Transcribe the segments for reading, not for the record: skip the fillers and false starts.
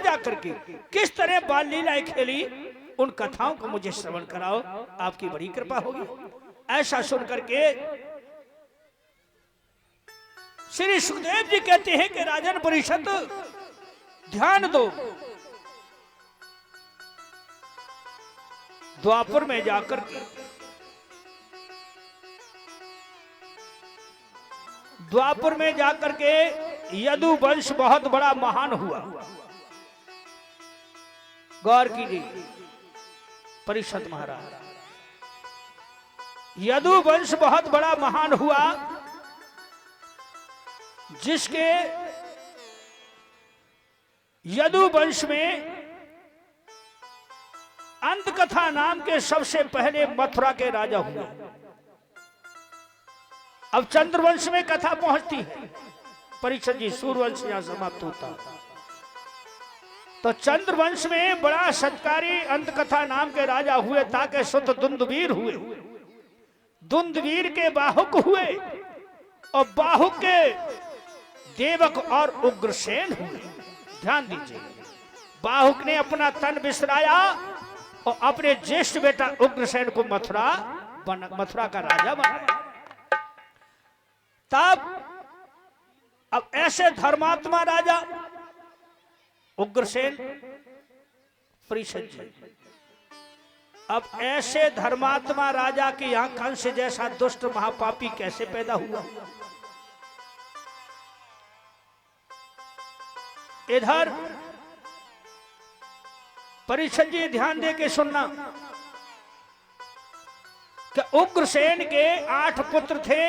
जाकर के किस तरह बाल लीलाएं खेली, उन कथाओं को मुझे श्रवण कराओ, आपकी बड़ी कृपा होगी। ऐसा सुन करके श्री सुखदेव जी कहते हैं कि राजन परिषद ध्यान दो, द्वापर में जाकर के यदु वंश बहुत बड़ा महान हुआ। गौर कीजिए परिषद महाराज, यदु वंश बहुत बड़ा महान हुआ, जिसके यदु वंश में अंतकथा नाम के सबसे पहले मथुरा के राजा हुए। अब चंद्रवंश में कथा पहुंचती है, परिषद जी सूर्यवंश यहां समाप्त होता। तो चंद्रवंश में बड़ा सत्कारी अंतकथा नाम के राजा हुए, ताकि सुत दुंदवीर हुए, दुंदवीर के बाहुक हुए, और बाहुक के देवक और उग्रसेन हुए। ध्यान दीजिए, बाहुक ने अपना तन बिसराया और अपने ज्येष्ठ बेटा उग्रसेन को मथुरा का राजा बनाया। तब अब ऐसे धर्मात्मा राजा उग्रसेन, परिषद जी, अब ऐसे धर्मात्मा राजा के यहां कंस जैसा दुष्ट महापापी कैसे पैदा हुआ। इधर परिषद जी ध्यान दे के सुनना कि उग्रसेन के 8 पुत्र थे,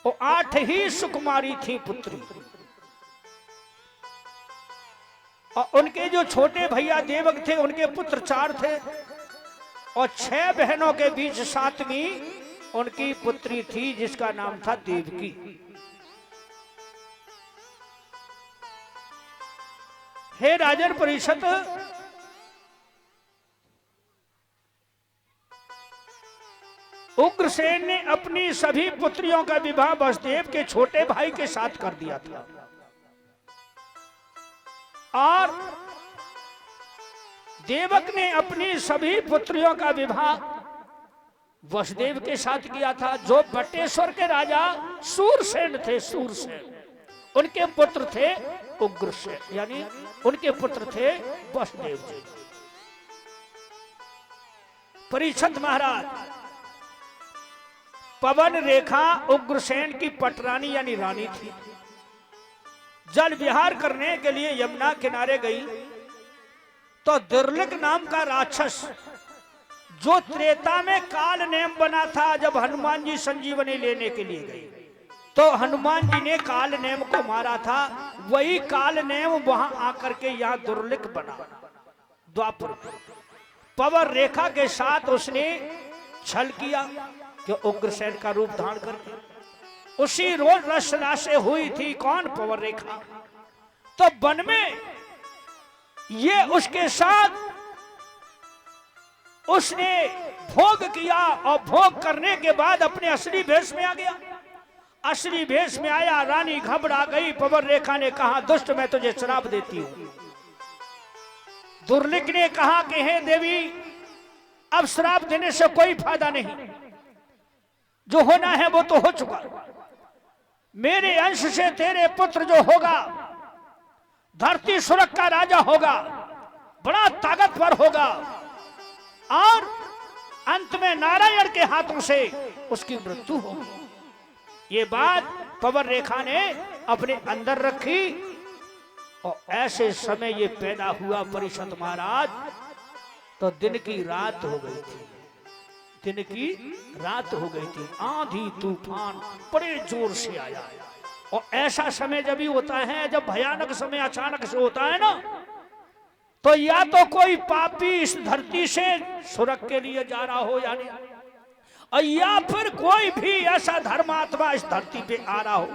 और 8 ही सुकुमारी थी पुत्री, और उनके जो छोटे भैया देवक थे उनके पुत्र 4 थे, और 6 बहनों के बीच 7वीं उनकी पुत्री थी जिसका नाम था देवकी। हे राजन परिषद, उग्रसेन ने अपनी सभी पुत्रियों का विवाह वसुदेव के छोटे भाई के साथ कर दिया था, और देवक ने अपनी सभी पुत्रियों का विवाह वसुदेव के साथ किया था, जो बटेश्वर के राजा सूरसेन थे। सूरसेन उनके पुत्र थे उग्रसेन, यानी उनके पुत्र थे वसुदेव जी। परिषद महाराज, पवन रेखा उग्रसेन की पटरानी यानी रानी थी। जल विहार करने के लिए यमुना किनारे गई तो दुर्लिक नाम का राक्षस, जो त्रेता में काल नेम बना था, जब हनुमान जी संजीवनी लेने के लिए गए तो हनुमान जी ने काल नेम को मारा था, वही काल नेम वहां आकर के यहां दुर्लिक बना। द्वापर पवन रेखा के साथ उसने छल किया कि उग्रसेन का रूप धारण करके उसी रोज रचना से हुई थी। कौन? पवन रेखा। तो वन में ये उसके साथ उसने भोग किया, और भोग करने के बाद अपने असली भेष में आ गया। असली भेष में आया, रानी घबरा गई। पवन रेखा ने कहा, दुष्ट मैं तुझे श्राप देती हूं। दुर्लिक ने कहा कि हे देवी, अब श्राप देने से कोई फायदा नहीं, जो होना है वो तो हो चुका। मेरे अंश से तेरे पुत्र जो होगा धरती सुरग का राजा होगा, बड़ा ताकतवर होगा, और अंत में नारायण के हाथों से उसकी मृत्यु होगी। ये बात पवन रेखा ने अपने अंदर रखी, और ऐसे समय ये पैदा हुआ परिषद महाराज। तो दिन की रात हो गई थी, दिन की रात हो गई थी। आंधी तूफान बड़े जोर से आया, और ऐसा समय जब भी होता है, जब भयानक समय अचानक से होता है ना, तो या तो कोई पापी इस धरती से सुरग के लिए जा रहा हो, यानी, और या फिर कोई भी ऐसा धर्मात्मा इस धरती पे आ रहा हो।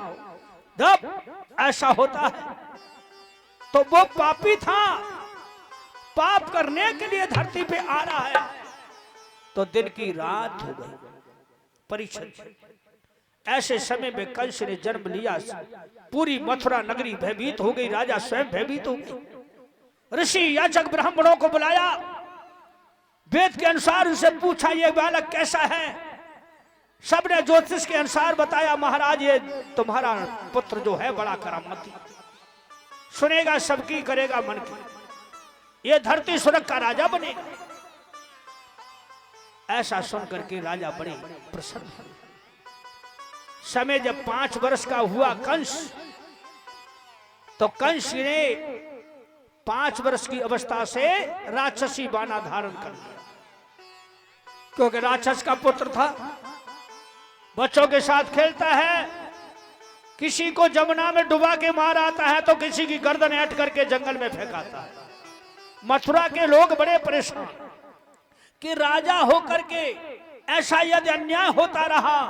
जब ऐसा होता है तो वो पापी था, पाप करने के लिए धरती पे आ रहा है। तो दिन की रात हो गई। परिषद ऐसे समय में कंस ने जन्म लिया, पूरी मथुरा नगरी भयभीत हो गई, राजा स्वयं भयभीत हो गए। ऋषि याचक ब्राह्मणों को बुलाया, वेद के अनुसार उनसे पूछा ये बालक कैसा है। सबने ज्योतिष के अनुसार बताया, महाराज ये तुम्हारा पुत्र जो है बड़ा करामती, सुनेगा सबकी, करेगा मन की, ये धरती स्वर्ग का राजा बनेगा। ऐसा सुन करके राजा बड़े प्रसन्न हुए। समय जब 5 वर्ष का हुआ कंस, तो कंस ने 5 वर्ष की अवस्था से राक्षसी बाना धारण कर लिया, क्योंकि राक्षस का पुत्र था, बच्चों के साथ खेलता है, किसी को जमुना में डुबा के मार आता है तो किसी की गर्दन ऐंठ करके जंगल में फेंकाता है। मथुरा के लोग बड़े परेशान कि राजा होकर के ऐसा यदि अन्याय होता रहा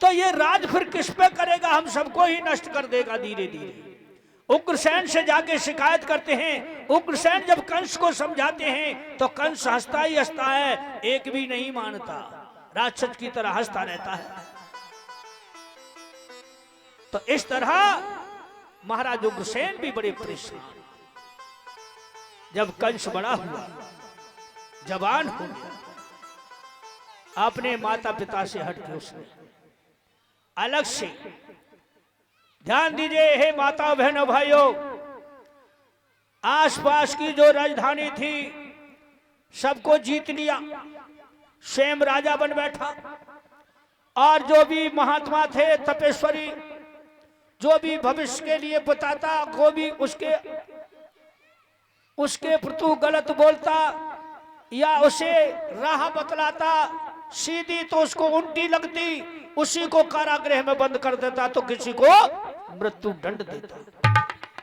तो ये राज फिर किस पे करेगा, हम सबको ही नष्ट कर देगा धीरे धीरे। उग्रसेन से जाके शिकायत करते हैं। उग्रसेन जब कंस को समझाते हैं तो कंस हंसता ही हंसता है, एक भी नहीं मानता, राक्षस की तरह हंसता रहता है। तो इस तरह महाराज उग्रसेन भी बड़े परेशान। जब कंस बड़ा हुआ, जवान हो गया, अपने माता पिता से हटके उसने अलग से, ध्यान दीजिए हे माता बहनों भाइयों, आसपास की जो राजधानी थी सबको जीत लिया, स्वयं राजा बन बैठा, और जो भी महात्मा थे, तपेश्वरी, जो भी भविष्य के लिए बताता, को भी उसके प्रति गलत बोलता या उसे राह बतलाता, सीधी तो उसको उल्टी लगती, उसी को कारागृह में बंद कर देता, तो किसी को मृत्यु दंड देता।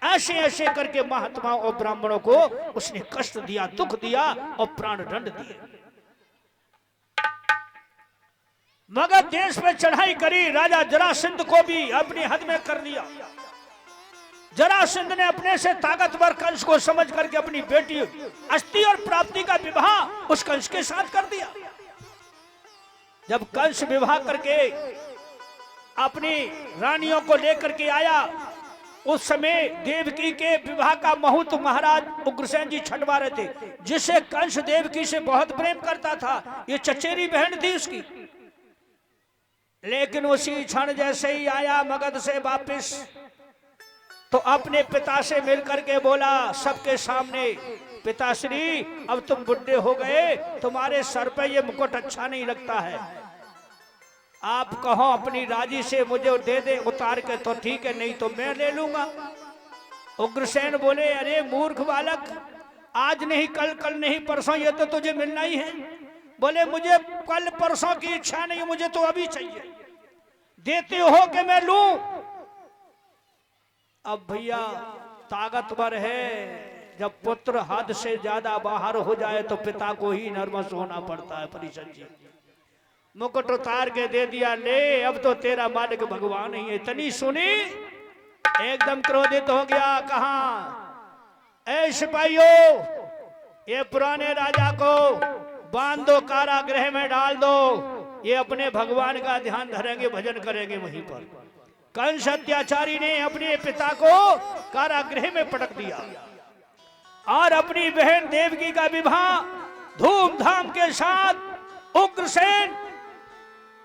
ऐसे ऐसे करके महात्माओं और ब्राह्मणों को उसने कष्ट दिया, दुख दिया और प्राण दंड दिए। मगध देश में चढ़ाई करी, राजा जरासंध को भी अपनी हद में कर लिया। जरासंध ने अपने से ताकतवर कंस को समझ करके अपनी बेटी अस्थि और प्राप्ति का विवाह उस कंस के साथ कर दिया। जब कंस विवाह करके अपनी रानियों को लेकर के आया, उस समय देवकी के विवाह का मुहूर्त महाराज उग्रसेन जी छठवा रहे थे, जिसे कंस देवकी से बहुत प्रेम करता था, ये चचेरी बहन थी उसकी। लेकिन उसी क्षण जैसे ही आया मगध से वापिस, तो अपने पिता से मिलकर के बोला सबके सामने, पिताश्री अब तुम बुढ़े हो गए, तुम्हारे सर पे ये मुकुट अच्छा नहीं लगता है, आप कहो अपनी राजी से मुझे दे दे उतार के तो ठीक है, नहीं तो मैं ले लूंगा। उग्रसेन बोले अरे मूर्ख बालक, आज नहीं कल, कल नहीं परसों, ये तो तुझे मिलना ही है। बोले मुझे कल परसों की इच्छा नहीं, मुझे तो अभी चाहिए, देते हो कि मैं लूं। अब भैया ताकतवर है, जब पुत्र हद से ज्यादा बाहर हो जाए तो पिता को ही नर्वस होना पड़ता है। परिषद जी मुकुट उतार के दे दिया, ले अब तो तेरा मालिक भगवान ही है। इतनी सुनी एकदम क्रोधित हो गया, कहा ऐ सिपाहियों, ये पुराने राजा को बांध दो, कारागृह में डाल दो, ये अपने भगवान का ध्यान धरेंगे, भजन करेंगे वहीं पर। कंस अत्याचारी ने अपने पिता को कारागृह में पटक दिया और अपनी बहन देवकी का विवाह धूमधाम के साथ उग्रसेन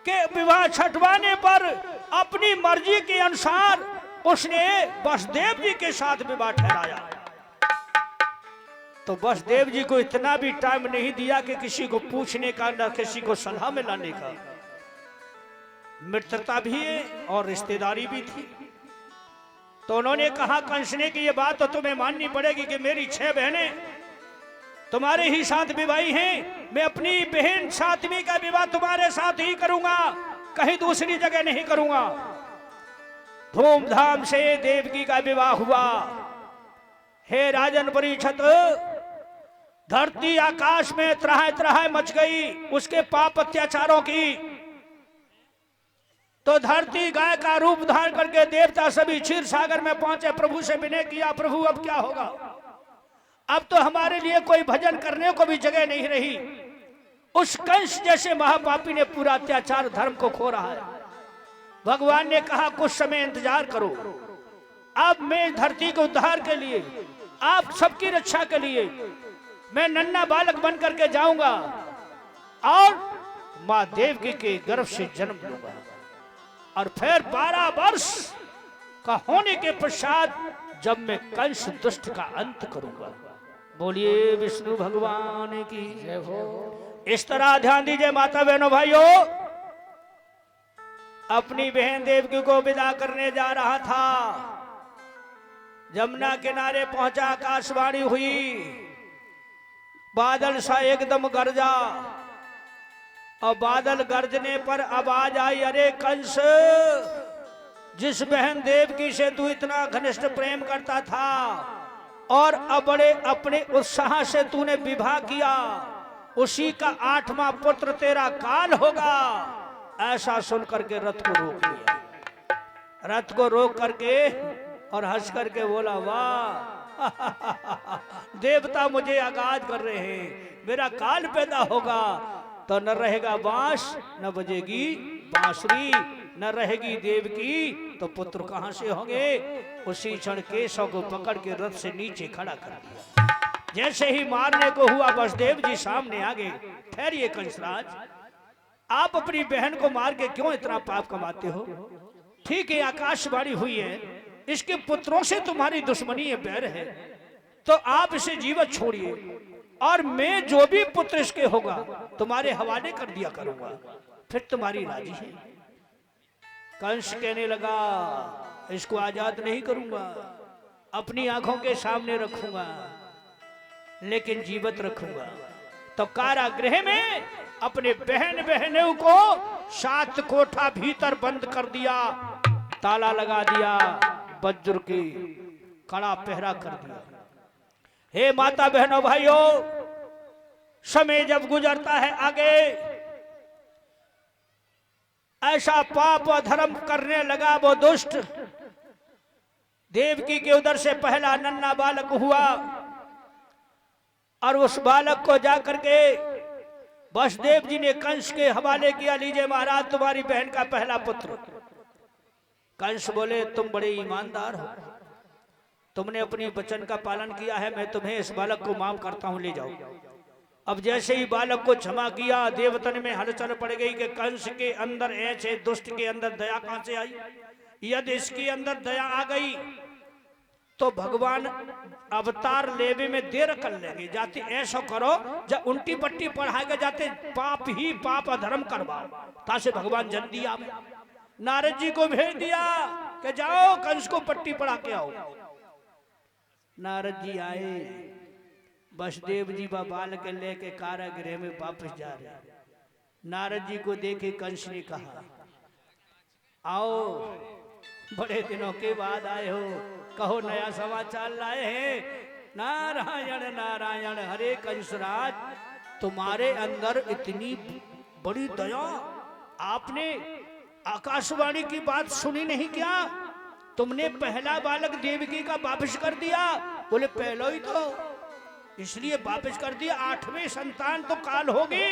के विवाह छठवाने पर अपनी मर्जी के अनुसार उसने वसुदेव जी के साथ विवाह ठहराया। तो वसुदेव जी को इतना भी टाइम नहीं दिया कि किसी को पूछने का, न किसी को सलाह में लाने का। मित्रता भी है और रिश्तेदारी भी थी। तो उन्होंने कहा कंस ने कि ये बात तो तुम्हें माननी पड़ेगी कि मेरी 6 बहनें तुम्हारे ही साथ विवाही हैं, मैं अपनी बहन सातवीं का विवाह तुम्हारे साथ ही करूंगा, कहीं दूसरी जगह नहीं करूंगा। धूमधाम से देवकी का विवाह हुआ। हे राजन परीक्षित, धरती आकाश में त्राह त्राह मच गई उसके पाप अत्याचारों की। तो धरती गाय का रूप धारण करके देवता सभी क्षीर सागर में पहुंचे, प्रभु से विनय किया, प्रभु अब क्या होगा, अब तो हमारे लिए कोई भजन करने को भी जगह नहीं रही। उस कंस जैसे महापापी ने पूरा अत्याचार धर्म को खो रहा है। भगवान ने कहा कुछ समय इंतजार करो, अब मैं धरती के उद्धार के लिए आप सबकी रक्षा के लिए मैं नन्हा बालक बन करके जाऊंगा और मां देवकी के गर्भ से जन्म लूंगा और फिर 12 वर्ष का होने के पश्चात जब मैं कंस दुष्ट का अंत करूंगा। बोलिए विष्णु भगवान की जय हो। इस तरह ध्यान दीजिए माता बहनों भाइयों, अपनी बहन देवकी को विदा करने जा रहा था। जमुना किनारे पहुंचा, आकाशवाणी हुई, बादल सा एकदम गरजा और बादल गरजने पर आवाज आई, अरे कंस, जिस बहन देवकी से तू इतना घनिष्ठ प्रेम करता था और अब बड़े अपने उत्साह से तूने विवाह किया, उसी का 8वां पुत्र तेरा काल होगा। ऐसा सुन करके रथ को रोक लिया। रथ को रोक करके और हंस करके बोला, वाह देवता मुझे आगाज कर रहे हैं, मेरा काल पैदा होगा तो न रहेगा बांस, न बजेगी बांसुरी, न रहेगी देवकी तो पुत्र कहां से होंगे। उसी क्षण केशव को पकड़ के रथ से नीचे खड़ा कर दिया। जैसे ही मारने को हुआ वसुदेव जी सामने आ गए। ठहरिए कंसराज, आप अपनी बहन को मार के क्यों इतना पाप कमाते हो? ठीक है, आकाशवाणी हुई है, इसके पुत्रों से तुम्हारी दुश्मनी है, बैर है, तो आप इसे जीवित छोड़िए और मैं जो भी पुत्र इसके होगा तुम्हारे हवाले कर दिया करूंगा, फिर तुम्हारी राजी है। कंस कहने लगा, इसको आजाद नहीं करूंगा, अपनी आंखों के सामने रखूंगा, लेकिन जीवित रखूंगा। तो कारागृह में अपने बहनों को 7 कोठा भीतर बंद कर दिया, ताला लगा दिया, वज्र की कड़ा पहरा कर दिया। हे माता बहनों भाइयों, समय जब गुजरता है आगे, ऐसा पाप और धर्म करने लगा वो दुष्ट। देवकी के उदर से पहला नन्हा बालक हुआ और उस बालक को जाकर के वसुदेव जी ने कंस के हवाले किया, लीजिए महाराज तुम्हारी बहन का पहला पुत्र। कंस बोले, तुम बड़े ईमानदार हो, तुमने अपनी वचन का पालन किया है, मैं तुम्हें इस बालक को माफ करता हूं, ले जाओ। अब जैसे ही बालक को क्षमा किया, देवतन में हलचल पड़ गई कि कंस के अंदर ऐसे दुष्ट के अंदर दया कहां से आई? यदि इसके अंदर दया आ गई तो भगवान अवतार लेवे में देर कर लेंगे। जाते ऐसा करो, जब उल्टी पट्टी पढ़ाएगा जाते पाप ही पाप अधर्म करवाओ, तासे भगवान जल्दी आवे। नारद जी को भेज दिया कि जाओ कंस को पट्टी पढ़ा के आओ। नारद जी आए, वसुदेव जी बालक लेके कारागृह में वापस जा रहे। नारद जी को देखे कंस ने कहा, आओ बड़े दिनों के बाद आए हो, कहो नया समाचार लाए हैं। नारायण नारायण, हरे कंसराज, तुम्हारे अंदर इतनी बड़ी दया, आपने आकाशवाणी की बात सुनी नहीं क्या? तुमने पहला बालक देवकी का वापस कर दिया। बोले पहला ही तो, इसलिए वापस कर दिया, 8वें संतान तो काल होगी।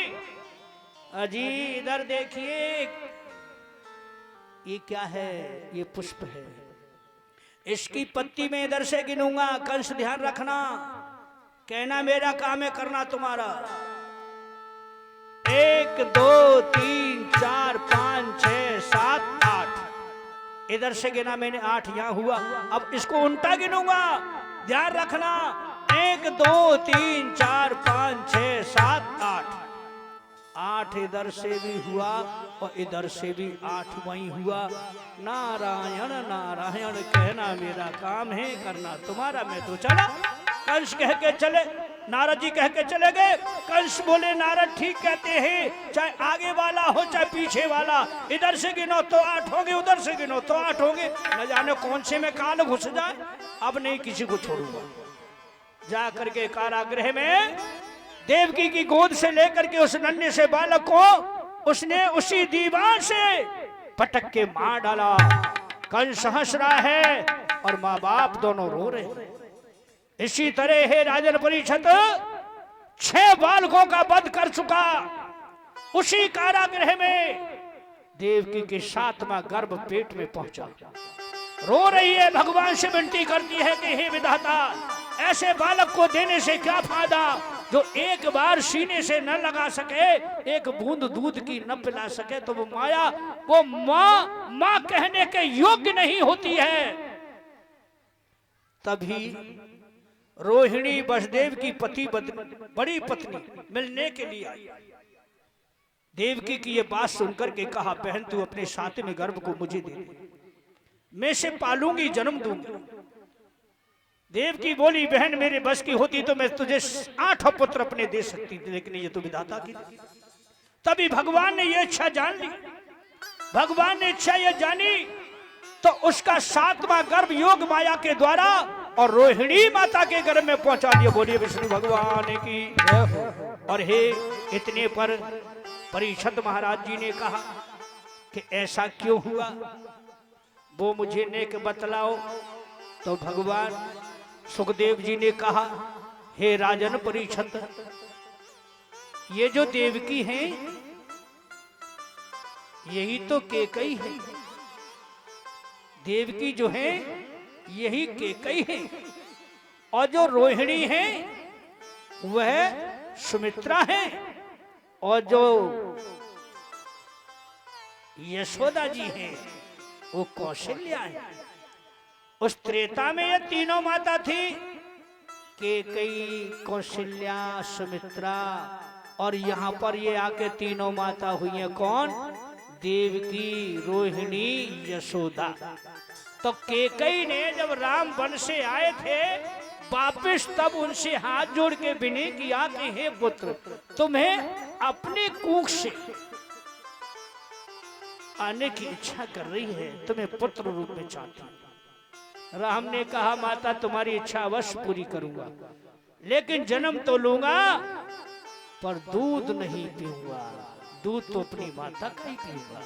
अजी इधर देखिए, ये क्या है? ये पुष्प है, इसकी पत्ती में इधर से गिनूंगा, कंस ध्यान रखना, कहना मेरा काम है, करना तुम्हारा। 1 2 3 4 5 6 7 8, इधर से गिना मैंने 8 यहां हुआ। अब इसको उल्टा गिनूंगा, ध्यान रखना, 1 2 3 4 5 6 7 8, 8 इधर से भी हुआ और इधर से भी 8 वहीं हुआ। नारायण नारायण, कहना मेरा काम है, करना तुम्हारा, मैं तो चला। कंस कह के चले, नारद जी कह के चले गए। कंस बोले, नारद ठीक कहते हैं, चाहे आगे वाला हो चाहे पीछे वाला, इधर से गिनो तो 8 होंगे, उधर से गिनो तो 8 होंगे, न जाने कौन से में काल घुस जाए। अब नहीं किसी को छोड़ूंगा। जा करके कारागृह में देवकी की गोद से लेकर के उस नन्हे से बालक को उसने उसी दीवार से पटक के मार डाला। कंस हंस रहा है और माँ बाप दोनों रो रहे हैं। इसी तरह है राजन परीक्षित 6 बालकों का वध कर चुका। उसी कारागृह में देवकी के 7वां गर्भ पेट में पहुंचा। रो रही है, भगवान से विनती करती है कि हे विधाता, ऐसे बालक को देने से क्या फायदा जो एक बार सीने से न लगा सके, एक बूंद दूध की न पिला सके, तो वो माया, वो मां कहने के योग्य नहीं होती है। तभी रोहिणी वसुदेव की बड़ी पत्नी मिलने के लिए आई। देवकी की ये बात सुनकर के कहा, बहन तू अपने साथ में गर्भ को मुझे दे दे, मैं इसे पालूंगी, जन्म दूंगी। देवकी बोली, बहन मेरे बस की होती तो मैं तुझे 8 पुत्र अपने दे सकती थी, लेकिन ये तो विधाता की। तभी भगवान ने ये इच्छा जान ली। भगवान ने इच्छा ये जानी तो उसका 7वां गर्भ योग माया के द्वारा और रोहिणी माता के गर्भ में पहुंचा दिया। बोलिए विष्णु भगवान की। और हे, इतने पर परीक्षित महाराज जी ने कहा कि ऐसा क्यों हुआ, वो मुझे नेक बतलाओ। तो भगवान सुखदेव जी ने कहा, हे राजन परीक्षित, ये जो देवकी हैं यही तो केकई है। देवकी जो है यही केकई है, और जो रोहिणी है वह सुमित्रा है, और जो यशोदा जी हैं वो कौशल्या है। उस त्रेता में ये तीनों माता थी, केकई, कौशल्या, सुमित्रा, और यहाँ पर ये आके तीनों माता हुई हैं। कौन? देवकी, रोहिणी, यशोदा। तो केकई ने जब राम वन से आए थे वापिस, तब उनसे हाथ जोड़ के विनय किया कि हे पुत्र, तुम्हें अपने कूख से आने की इच्छा कर रही है, तुम्हें पुत्र रूप में चाहती। राम ने कहा, माता तुम्हारी इच्छा अवश्य पूरी करूंगा, लेकिन जन्म तो लूंगा पर दूध नहीं पीऊंगा, दूध तो अपनी माता का ही पीऊंगा।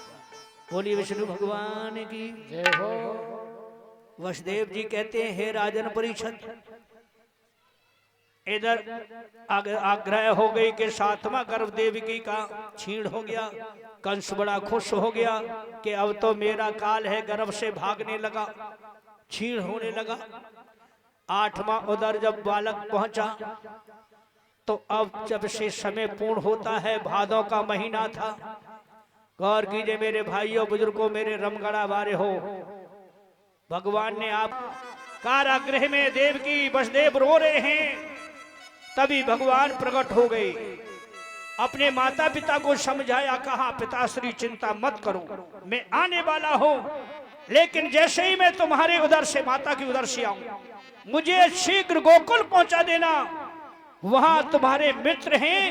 बोलिए विष्णु भगवान की जय हो। वसुदेव जी कहते हैं, हे राजन परीक्षित, इधर आग्रह हो गई कि 7वां गर्भ देवकी का छीण हो गया। कंस बड़ा खुश हो गया कि अब तो मेरा काल है, गर्भ से भागने लगा, छीण होने लगा। 8वां उधर जब बालक पहुंचा तो अब जब से समय पूर्ण होता है, भादों का महीना था। गौर कीजिए मेरे भाइयों बुजुर्गों, मेरे रमगढ़ा वारे हो, भगवान ने आप कारागृह में देवकी वसुदेव रो रहे हैं, तभी भगवान प्रकट हो गए। अपने माता पिता को समझाया, कहा पिताश्री चिंता मत करो, मैं आने वाला हूं, लेकिन जैसे ही मैं तुम्हारे उधर से, माता की उधर से आऊं, मुझे शीघ्र गोकुल पहुंचा देना। वहां तुम्हारे मित्र हैं,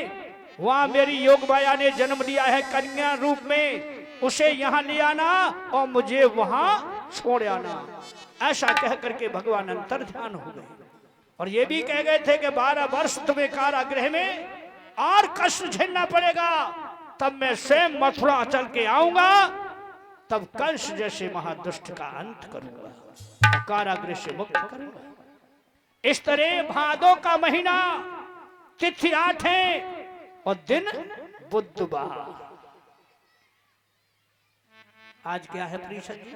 वहां मेरी योग माया ने जन्म लिया है कन्या रूप में, उसे यहाँ ले आना और मुझे वहां छोड़ आना। ऐसा कह करके भगवान अंतर ध्यान हो गए। और ये भी कह गए थे कि 12 वर्ष तुम्हें कारागृह में और कष्ट झेलना पड़ेगा, तब मैं स्वयं मथुरा चल के आऊंगा, तब कंस जैसे महादुष्ट का अंत करूंगा, कारागृह से मुक्त करूंगा। इस तरह भादों का महीना, तिथि 8 है और दिन बुधवार। आज क्या है परिषद जी?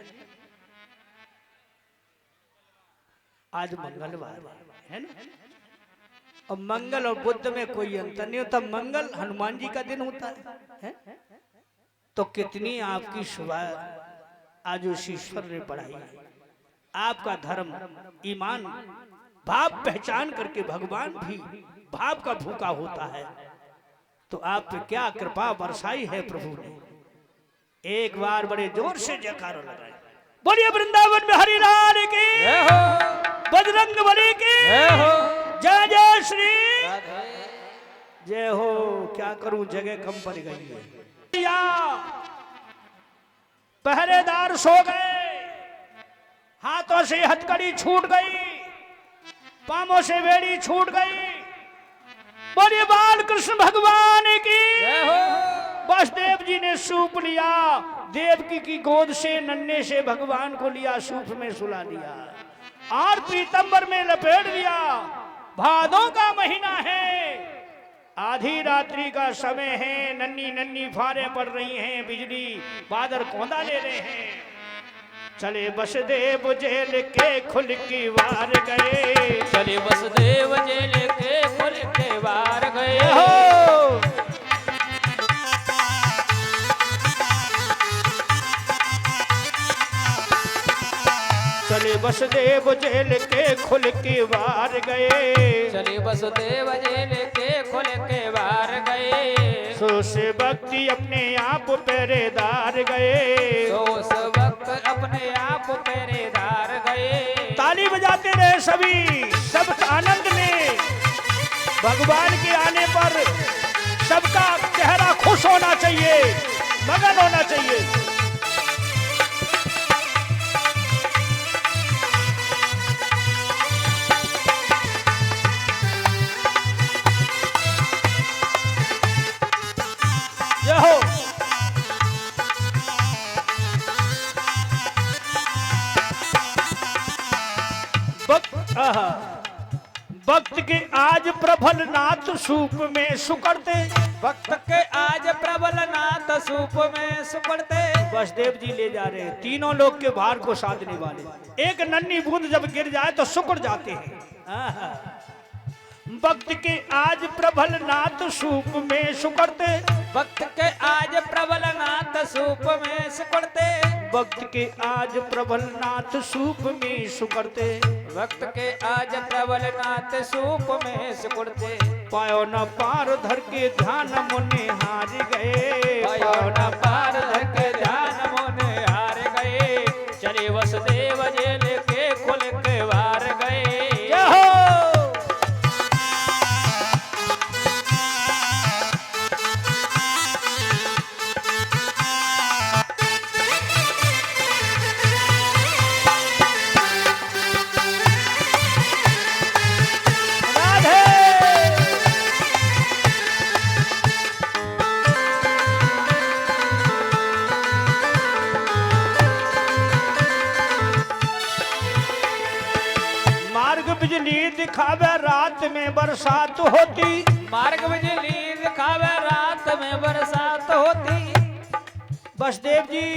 आज मंगलवार है ना। और मंगल और बुध में कोई अंतर नहीं होता। मंगल हनुमान जी का दिन होता है? तो कितनी आपकी सुबह आज उस ईश्वर ने बढ़ाई। आपका धर्म, ईमान, भाव पहचान करके भगवान भी भाव का भूखा होता है। तो आप पे क्या कृपा बरसाई है प्रभु ने। एक बार बड़े जोर से जयकारा लगाए, बोलिए वृंदावन में हरि लाल की, बजरंग बली की जय जय श्री जय हो। क्या करूं, जगह कम पड़ गई है। पहरेदार सो गए, हाथों से हथकड़ी छूट गई, पांवों से बेड़ी छूट गई। बोलिए बाल कृष्ण भगवान की। वसुदेव जी ने सूप लिया, देवकी की गोद से नन्हे से भगवान को लिया, सूप में सुला दिया और पीतंबर में लपेट दिया। भादों का महीना है, आधी रात्रि का समय है, नन्ही नन्ही फारे पड़ रही हैं, बिजली बादल कौंधा ले रहे हैं। चले वसुदेव जेल के खुल की वार गए, चले वसुदेव जेल के खुल के बाहर गए। हो चले वसुदेव जेल के खुल की वार गए, चले वसुदेव जेल के खुल के बाहर गए। सो से भक्ति अपने आप पहरेदार गए। तो उस वक्त अपने आप पहरेदार गए। ताली बजाते रहे सभी, सब आनंद में। भगवान के आने पर सबका चेहरा खुश होना चाहिए, मगन होना चाहिए। जय हो। भक्त के आज प्रबल नाथ सूप में सुकड़ते, भक्त के आज प्रबल नाथ सूप में सुकड़ते। वसुदेव जी ले जा रहे हैं तीनों लोग के भार को साधने वाले। एक नन्ही बूंद जब गिर जाए तो सुकड़ जाते हैं। भक्त के आज प्रबल नाथ सूप में सुकड़ते, भक्त के आज प्रबल नाथ सूप में सुकड़ते। भक्त के आज प्रबल नाथ सूप में सुकड़ते, भक्त के आज प्रबल नाथ सूप में सुकड़ते। पायो न पार धर के ध्यान मुने हार गए, पायो न पार धर के ध्यान मुने हार गए। चले वसुदेव जेल के खुल के बाहर गए। जय हो। बिजली दिखावे रात में बरसात होती, मार्ग बिजली दिखावे रात में बरसात होती। वसुदेव जी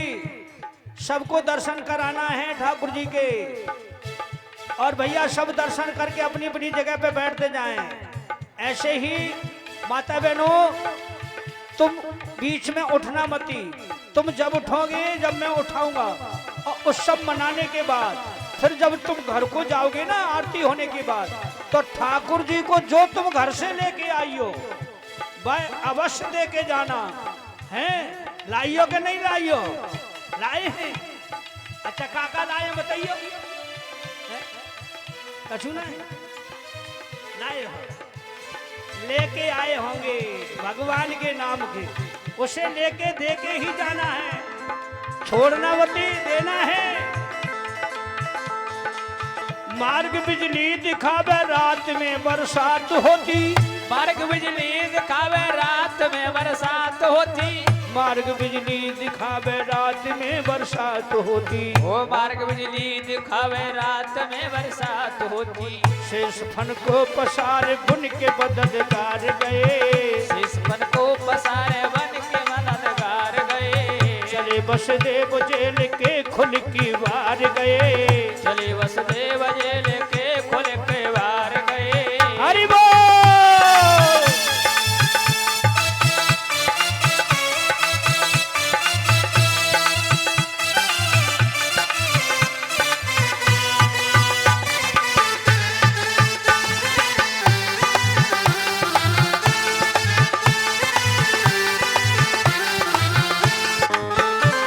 सबको दर्शन कराना है ठाकुर जी के, और भैया सब दर्शन करके अपनी अपनी जगह पे बैठते जाएं। ऐसे ही माता बहनों तुम बीच में उठना मती, तुम जब उठोगे जब मैं उठाऊंगा, और उत्सव मनाने के बाद फिर जब तुम घर को जाओगे ना आरती होने के बाद, तो ठाकुर जी को जो तुम घर से लेके आई हो वह अवश्य दे के जाना है। लाइयो के नहीं लाइयो? लाए हैं। अच्छा काका लाए बताइयो? कछु नहीं लाए हो, लेके आए होंगे भगवान के नाम के, उसे लेके दे के ही जाना है, छोड़ना मती, देना है। मार्ग बिजली दिखावे रात में बरसात होती, मार्ग बिजली दिखावे रात में बरसात होती। मार्ग बिजली दिखावे रात में बरसात होती, ओ मार्ग बिजली दिखावे रात में बरसात होती। शेष फन को पसारे बुन के मददगार गए, शेष फन को पसारे बन के मददगार गए। चले वसुदेव जेल के खुल की वार गए, चले वसुदेव जेल के खुल के बाहर गए। हरि बोल।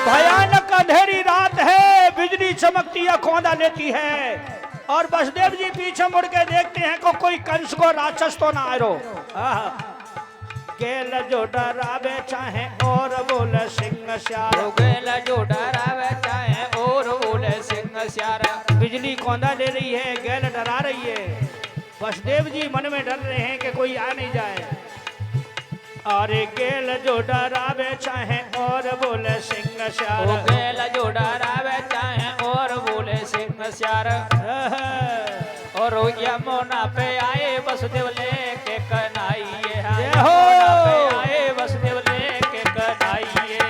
भयानक अंधेरी रात है, बिजली चमकती है, खोदा लेती है, और वसुदेव जी पीछे मुड़ के देखते हैं को कोई कंस को राक्षस तो ना आरो। गेल जो डरावे चाहे और बोले सिंह श्यार, गेल जो डरावे चाहे और बोले सिंह श्यार। बिजली खोदा ले रही है, गेल डरा रही है, वसुदेव जी मन में डर रहे हैं कि कोई आ नहीं जाए। और गेल जो डरावे चाहे और बोले सिंह श्यार, गेल जो डरावे चाहे और बोले सिंह श्यार। और यमुना पे आए वसुदेव लेके कन्हैया, यमुना पे आए वसुदेव लेके कन्हैया।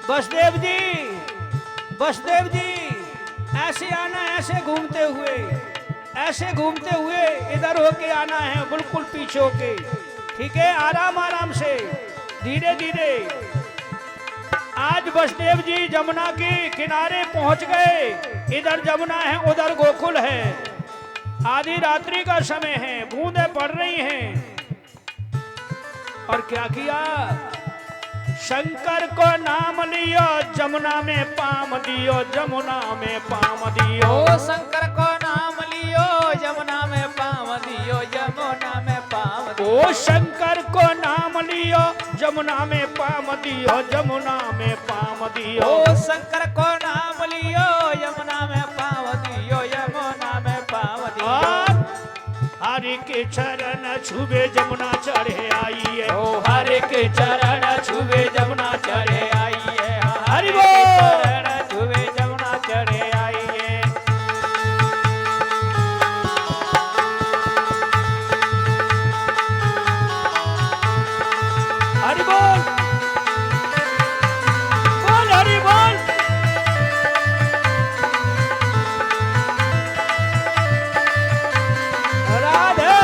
वसुदेव जी ऐसे आना, ऐसे घूमते हुए इधर होके आना है, बिल्कुल पीछे होके, ठीक है? आराम आराम से, धीरे धीरे। आज वसुदेव जी जमुना के किनारे पहुंच गए। इधर जमुना है, उधर गोकुल है। आधी रात्रि का समय है, बूंदें पड़ रही हैं। और क्या किया? शंकर को नाम लियो, जमुना में पाम दियो, जमुना में पाम दियो। ओ शंकर को नाम लियो, जमुना में पाम दियो, जमुना में पाम दियो। ओ शंकर को नाम लियो, जमुना में पाम दियो, जमुना में पाम दियो। ओ शंकर को नाम लियो, यमुना में पाम दियो, यमुना में पाम दियो। हरि के चरण छुबे जमुना चढ़े आई है। ओ हरि के चरण छुबे जमुना चढ़े आई है। हरि बोल। चरण छुबे जमुना चढ़े आई है। हरि बोल, बोल हरि बोल। राधे।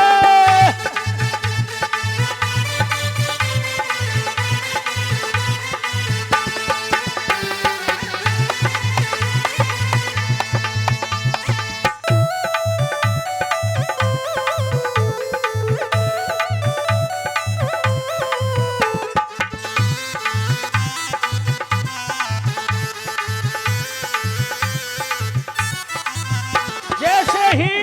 जैसे ही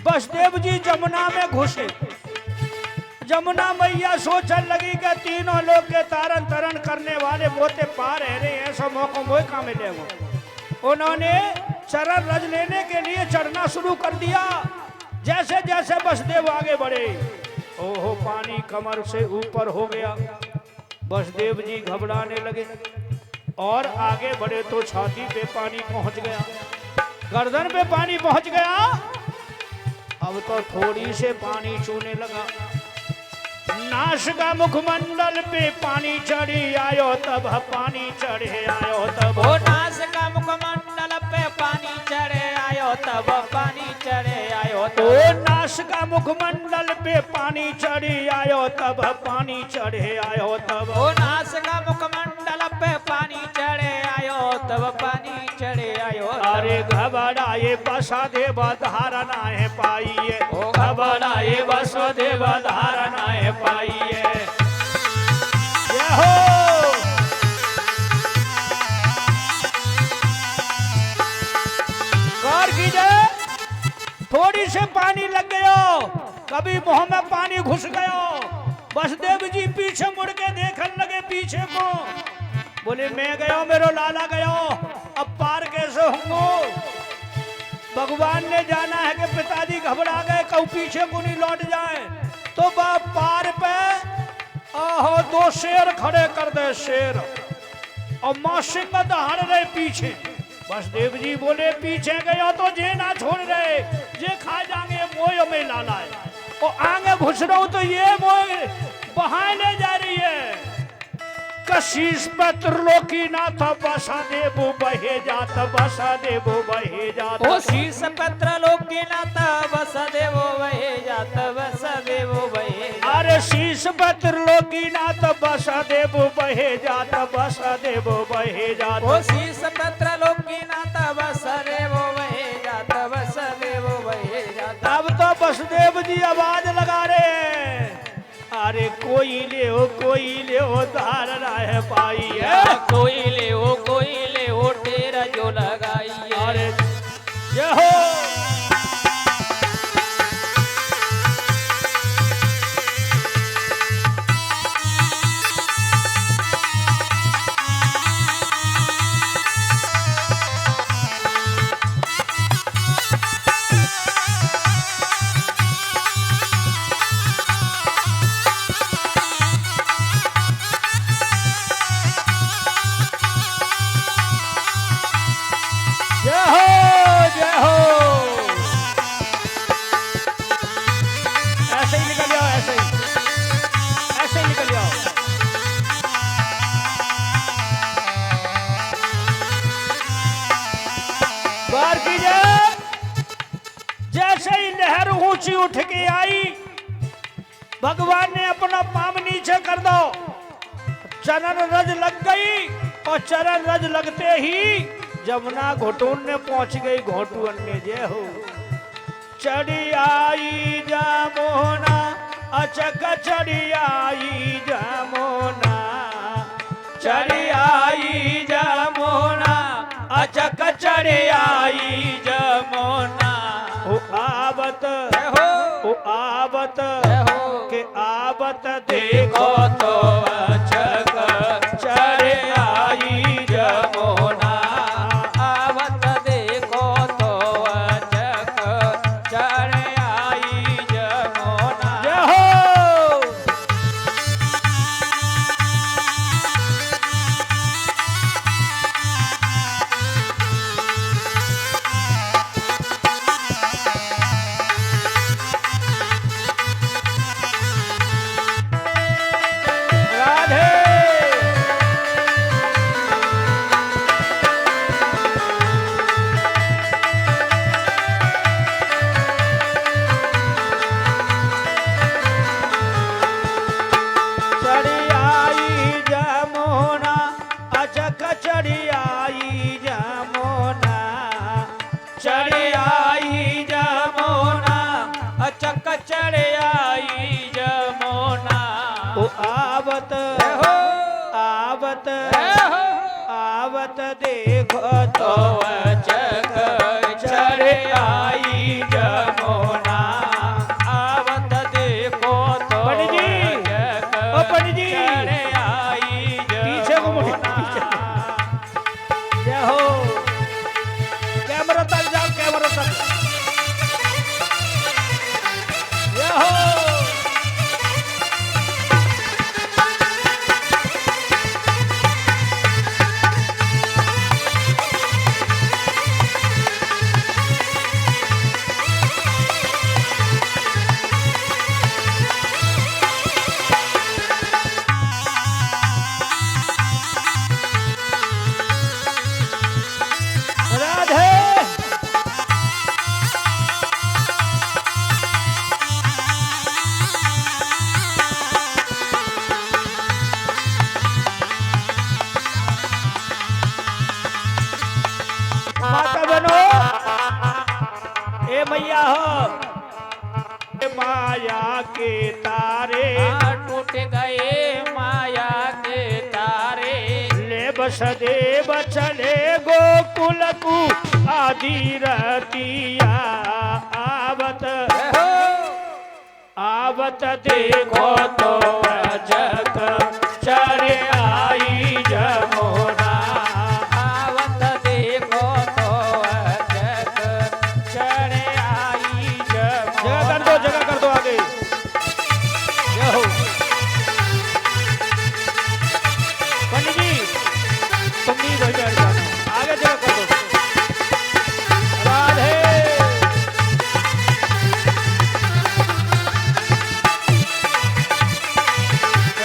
वसुदेव जी जमुना में घुसे, जमुना मैया सोचने लगी कि तीनों लोग के तारण तरण करने वाले मोते पार है रे, ऐसा मौका मोए का मिलेगा। उन्होंने चरण रज लेने के लिए चढ़ना शुरू कर दिया। जैसे जैसे वसुदेव आगे बढ़े, ओहो पानी कमर से ऊपर हो गया। वसुदेव जी घबराने लगे और आगे बढ़े तो छाती पे पानी पहुंच गया, गर्दन पे पानी पहुंच गया। अब तो थोड़ी से पानी छूने लगा। नासिका मुखमंडल पे पानी चढ़ी आयो, तब पानी चढ़े आयो तब। ओ नासिका मुखमंडल पे पानी चढ़े आयो, तब पानी चढ़े आयो तब। ओ नासिका मुखमंडल पे पानी चढ़ी आयो, तब पानी चढ़े आयो तब। ओ नासिका मुखमंडल पे पानी चढ़े आयो, तब पानी चढ़े आयो तब। अरे घबराए वसुदेव धारणा है पाइए, ओ घबराए वसुदेव धारणा है पाइए। जय हो। गौर कीजिए, थोड़ी से पानी लग गयो, कभी मुंह में पानी घुस गयो। वसुदेव जी पीछे मुड़ के देखने लगे पीछे को, बोले मैं गयो, मेरो लाला गयो, अब पार कैसे होंगे? भगवान ने जाना है कि पिताजी घबरा गए, कब पीछे को नहीं लौट जाए। तो पार पे आहो दो शेर खड़े कर दे, शेर और मां सिंह दहाड़ रहे पीछे। वसुदेव जी बोले पीछे गया तो जे ना छोड़ रहे, जे खा जाएंगे मोह में लाला है, और आगे घुस रहा हूं तो ये मोह बहाए ले जा रही है। कशीस पत्रलोकी नाथ वसुदेव बहे जात, वसुदेव बहे जात। ओ शीस पत्र लोकी नाथ वसुदेव बहे जात, वसुदेव बहे जात। अरे शीस पत्रलोकी नाथ वसुदेव बहे जात, वसुदेव बहे जात। ओ शीस पत्र लोकी नाथ वसुदेव बहे जात, वसुदेव बहे जात। अब तो वसुदेव जी आवाज लगा रहे हैं, अरे कोई ले ओ धारणा है पाई है। कोई ले ओ तेरा जो लगाई है। अरे जय हो। ऊंची उठ के आई, भगवान ने अपना पांव नीचे कर दो, चरण रज लग गई और चरण रज लगते ही जमुना घोटून ने पहुंच गई। घोटून ने जय हो। चढ़ी आई जमुना अचक चढ़ी आई जमुना, चढ़ी आई जमुना अचक चढ़ी आई जमुना। ओ आवत ओ आवत के आवत देखो तो अचक चढ़ी आई जमुना, आवत देखो तो अचक चढ़ी आई जमुना। जय हो। राधे चढ़ी आई जमुना अचक चढ़ी आई जमुना, चढ़ी आई जमुना अचक चढ़ी आई जमुना। ओ आवत हो आवत हो आवत देखो तो तो अचक चढ़ी आई जमुना, आवत देखो तो पंडित जी, अचक ओ पंडित जी, चढ़ी आई पीछे को मुड़िए, जमुना। जय हो। कैमरा तक जाओ, कैमरा तक। जय हो। राधे माता बनो, ए मैया हो। ए माया के तारे टूट गए माया के तारे, ले बस देव चले गोकुल को आदि रतिया। आवत आवत देखो तो अचक चढ़ी आई जमुना, आवत देखो तो अचक चढ़ी आई जगह जमुना। जगह कर दो आगे। जय हो। पंडित जी तुम नहीं बैठ जाना, आगे जगह कर दो। राधे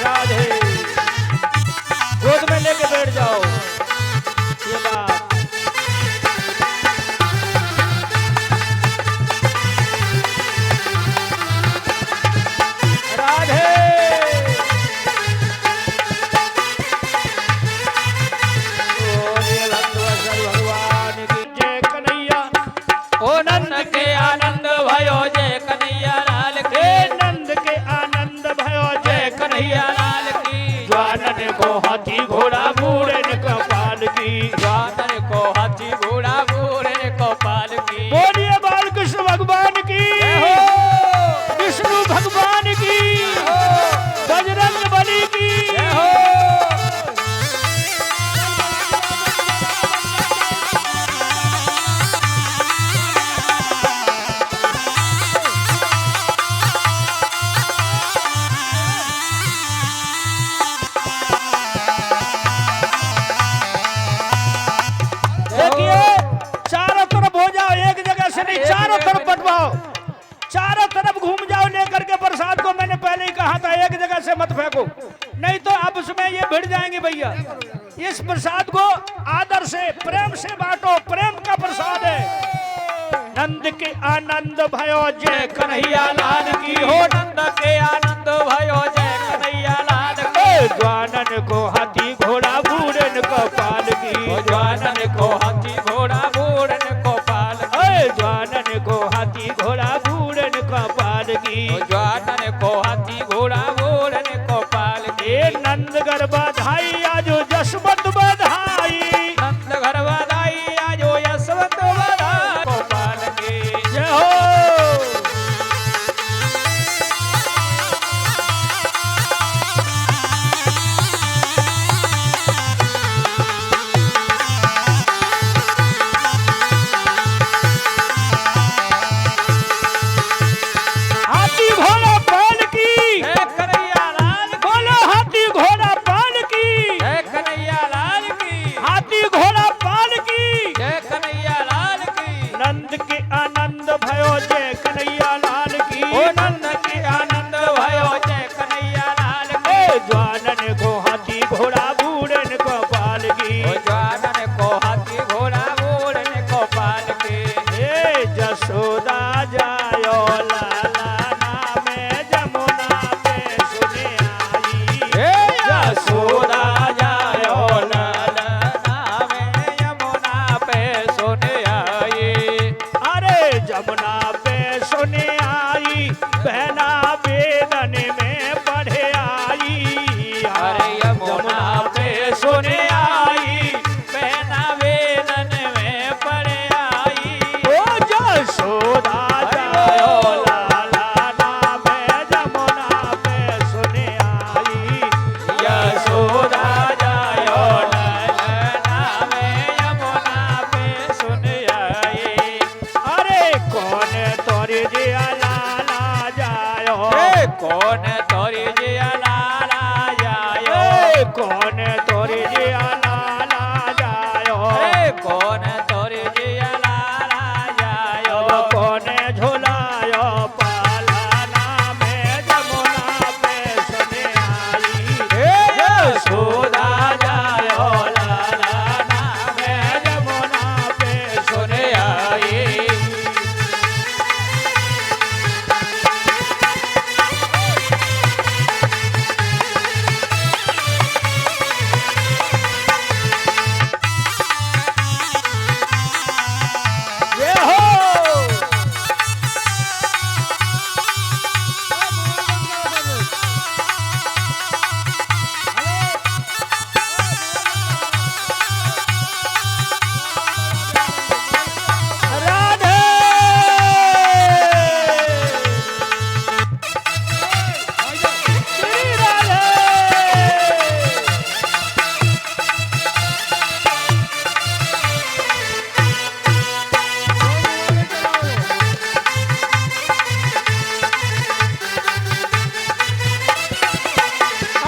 राधे। गोद में लेके बैठ जाओ। ये बात राधे। भगवान की जय कन्हैया। ओ नंद के आनंद भयो जय कन्हैया लाल हे की, नंद के आनंद भयो जय जय कन्हैया कन्हैया। लाल की। ज्वानन को हाथी घोड़ा बूढ़न कपाल की। ज्वानन को हाथी घोड़ा बूढ़न को पाल की। बोलिए बाल कृष्ण भगवान की, विष्णु भगवान की, बजरंग बली की। जय हो। देखिए चारों तरफ हो जाओ, एक जगह से नहीं, चारों तरफ बंटवाओ, चारों तरफ घूम जाओ लेकर के प्रसाद को। मैंने पहले ही कहा था एक जगह से मत फेंको, नहीं तो अब उसमें ये भिड़ जाएंगे भैया। इस प्रसाद को आदर से प्रेम से बांटो, प्रेम का प्रसाद है। नंद के आनंद भयो जय कन्हैया लाल की हो नंद के आनंद भयो जय कन्हैया लाल की द्वानन को हाथी घोड़ा बूढ़न को पाल की ज्वानन को हाथी घोड़ा बूढ़न को पाल द्वानन को हाथी घोड़ा बूढ़न को पाल की ज्वानन को हाथी घोड़ा बूढ़न को पाल की नंद घर बधाई आजो जसवंत बधाई नंद घर बधाई आजो यशवंत बधाई को पाल की जय हो हाथी घोड़ा पाल की जय कन्हैया लाल बोलो हाथी घोड़ा पाल की जय कन्हैया लाल की हाथी घोड़ा पाल की जय कन्हैया लाल की नंद के आनंद भयो जय कन्हैया लाल की ओ नंद के आनंद भयो जय कन्हैया लाल की द्वानन को हाथी घोड़ा बूढ़न को पाल की ओ ज्वानन को हाथी घोड़ा बूढ़न को पाल की हे जसोदा जायो लाला नामे जमुना पे सुने आई हे यशोदा जायो लाल नामे यमुना पे सुन आई अरे जमुना पे सुने आई बहना वेदन में पढ़े आई अरे यमुना पे सुन आई बहना वेदन में पड़ आई ओ जसोदा जायो लाला नामे जमुना पे सुने आई यशोदा जायो लाल नामे यमुना पे सुन आई अरे कौन तोरे जिया लाला जायो हे कौन तोरी जिया लाला जायो ए, कौन तोरे जिया लाला जायो हे कौन तोरी जिया लाला जायो कौन झोलायो पाला नामे जमुना पे सुने आई हे यशोदा जायो लाला नामे जमुना पे सुन आई ये हो राधे श्री राधे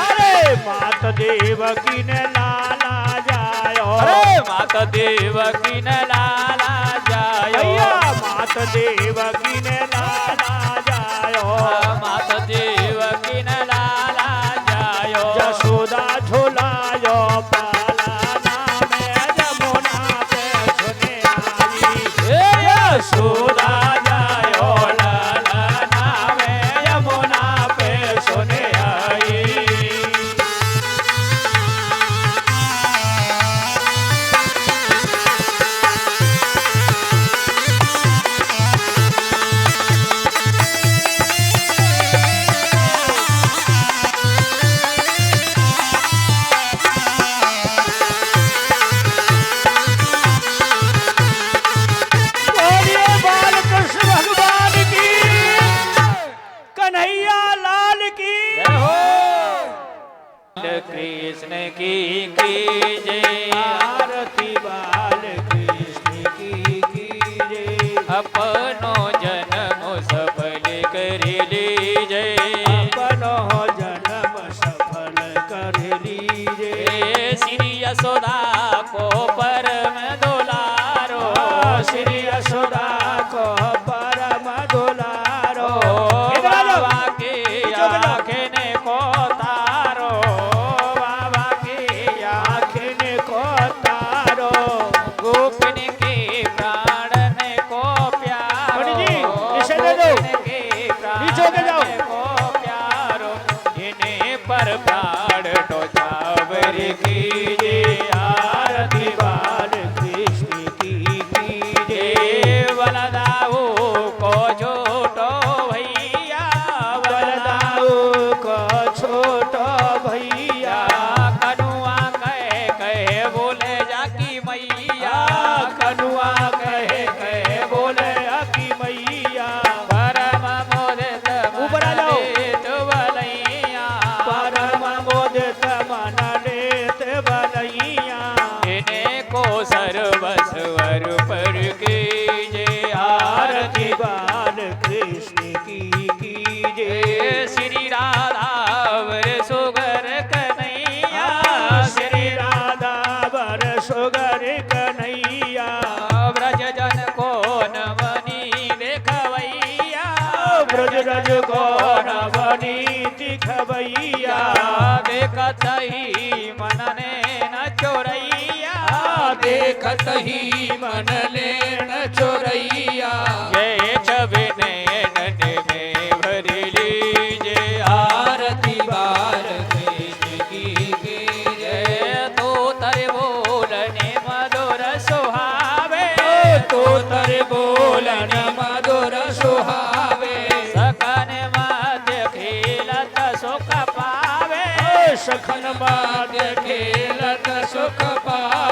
अरे मात देवकी ने लाला जायो अरे माता देवकी न लाला जायो भैया मात देवकी ने लाला जायो माता देवकी न लाला जायो जसोदा झोलायो पाला नामे जमुना पे सुने आई हे यशोदा जायो लाला नामे यमुना पे सुन आई बोलिए बालकृष्ण भगवान की कन्हैया लाल की जय हो कृष्ण की जय आरती बाल कृष्ण की जय अपनो जन्म सफल कर लीजे अपनो जन्म सफल कर लीजे हे श्री यशोदा को परम दुलारो श्री यशोदा को परम दुलारो बाबा के आँखने को तारो बाबा की आँखिन को तारो गोपिन के प्राणन को प्यारो नीति खबैया देखत ही मन ने न चोरैया देखत ही मन लेन चोरैया ये छवि नैनन में भर लीजे आरती बार की जय तो तर बोलने मधुर सुहावे तो तर बोलन मधुर सुहावे सकन मध्य खेलत सुख पावे सखन बाद खेलत सुख पावे